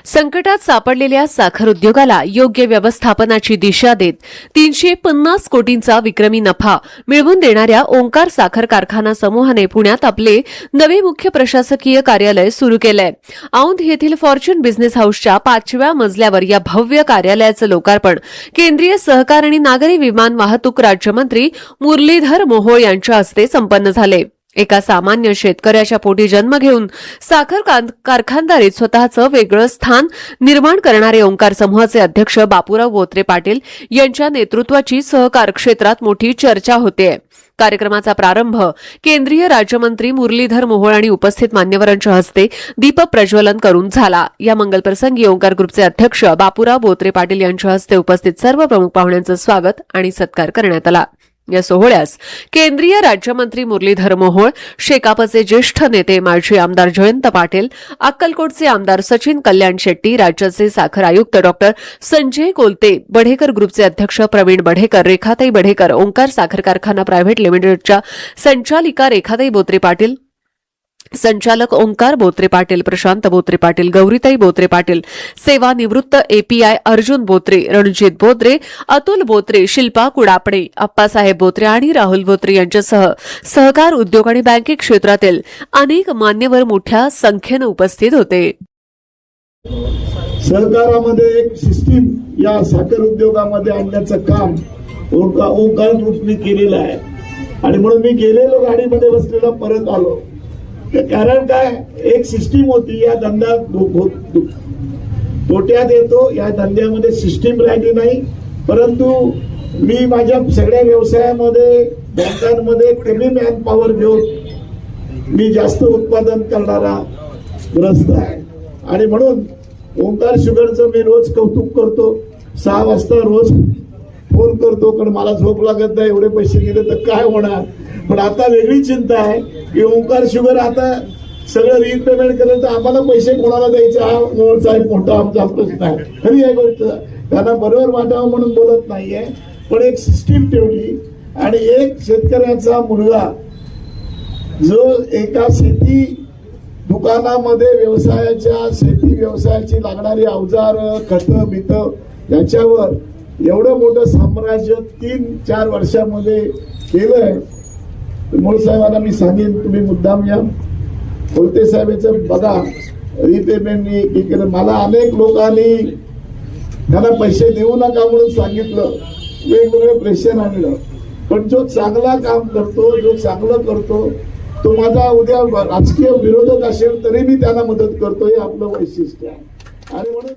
संकटात सापडलेल्या साखर उद्योगाला योग्य व्यवस्थापनाची दिशा देत 350 कोटींचा विक्रमी नफा मिळवून देणाऱ्या ओंकार साखर कारखाना समूहाने पुण्यात आपले नवे मुख्य प्रशासकीय कार्यालय सुरू केलंय। औंध येथील फॉर्च्यून बिझनेस हाऊसच्या 5व्या मजल्यावर या भव्य कार्यालयाचं लोकार्पण केंद्रीय सहकार आणि नागरी विमान वाहतूक राज्यमंत्री मुरलीधर मोहोळ यांच्या हस्ते संपन्न झाले। एका सामान्य शेतकऱ्याच्या पोटी जन्म घेऊन साखर कारखानदारीत स्वतःचं वेगळं स्थान निर्माण करणारे ओंकार समूहाचे अध्यक्ष बापूराव बोत्रे पाटील यांच्या नेतृत्वाची सहकार क्षेत्रात मोठी चर्चा होते। कार्यक्रमाचा प्रारंभ केंद्रीय राज्यमंत्री मुरलीधर मोहोळ आणि उपस्थित मान्यवरांच्या हस्ते दीप प्रज्वलन करून झाला। या मंगलप्रसंगी ओंकार ग्रुपचे अध्यक्ष बापूराव बोत्रे पाटील यांच्या हस्ते उपस्थित सर्व प्रमुख पाहुण्यांचं स्वागत आणि सत्कार करण्यात आला। या सोहळ्यास केंद्रीय राज्यमंत्री मुरलीधर मोहोळ, शेकापचे ज्येष्ठ नेते माजी आमदार जयंत पाटील, अक्कलकोटचे आमदार सचिन कल्याण शेट्टी, राज्याचे साखर आयुक्त डॉक्टर संजय कोलते, बढेकर ग्रुपचे अध्यक्ष प्रवीण बढेकर, रेखाताई बढेकर, ओंकार साखर कारखाना प्रायव्हेट लिमिटेडच्या संचालिका रेखाताई बोत्रे पाटील, संचालक ओंकार बोत्रे पाटील, प्रशांत बोत्रे पाटील, गौरीताई बोत्रे पाटील, सेवानिवृत्त एपीआय अर्जुन बोत्रे, रणजित बोत्रे, अतुल बोत्रे, शिल्पा कुडापणे, अप्पासाहेब बोत्रे आणि राहुल बोत्रे यांच्यासह सहकार उद्योग आणि बँकिंग क्षेत्रातील अनेक मान्यवर मोठ्या संख्येने उपस्थित होते। सहकारामध्ये एक सिस्टीम या साखर उद्योगामध्ये आणण्याचं काम ओंकार ग्रुपने केलेलं आहे आणि म्हणून मी गेलेलो गाडीमध्ये बसलेला परत आलो। कारण काय, एक सिस्टीम होती या धंद्यात तोट्यात येतो, या धंद्यामध्ये सिस्टीम राहिली नाही। परंतु मी माझ्या सगळ्या व्यवसायामध्ये बँकांमध्ये कमी मॅन पॉवर घेऊन मी जास्त उत्पादन करणारा ग्रस्त आहे आणि म्हणून ओंकार शुगरचं मी रोज कौतुक करतो। 6 वाजता रोज फोन करतो, कारण मला झोप लागत नाही, एवढे पैसे दिले तर काय होणार। पण आता वेगळी चिंता आहे की ओंकार शुगर आता सगळं रिपेमेंट केलं तर आम्हाला पैसे कोणाला द्यायचे हा मोहोळ साहेब मोठा आमचा प्रश्न आहे। खरी आहे गोष्ट, त्यांना बरोबर वाटावं म्हणून बोलत नाहीये, पण एक सिस्टीम ठेवली आणि एक शेतकऱ्याचा मुलगा जो एका शेती दुकानामध्ये व्यवसायाच्या शेती व्यवसायाची लागणारी अवजार खत बित याच्यावर एवढं मोठं साम्राज्य 3-4 वर्षामध्ये केलंय। मोहोळ साहेबांना मी सांगेन, तुम्ही मुद्दाम या कोलते साहेबांचं बघा रिपेमेंटनी केलं। मला अनेक लोकांनी त्यांना पैसे देऊ नका म्हणून सांगितलं, वेगवेगळे प्रेशर आणलं, पण जो चांगला काम करतो, जो चांगलं करतो तो माझा उद्या राजकीय विरोधक असेल तरी मी त्यांना मदत करतो, हे आपलं वैशिष्ट्य आहे। आणि म्हणून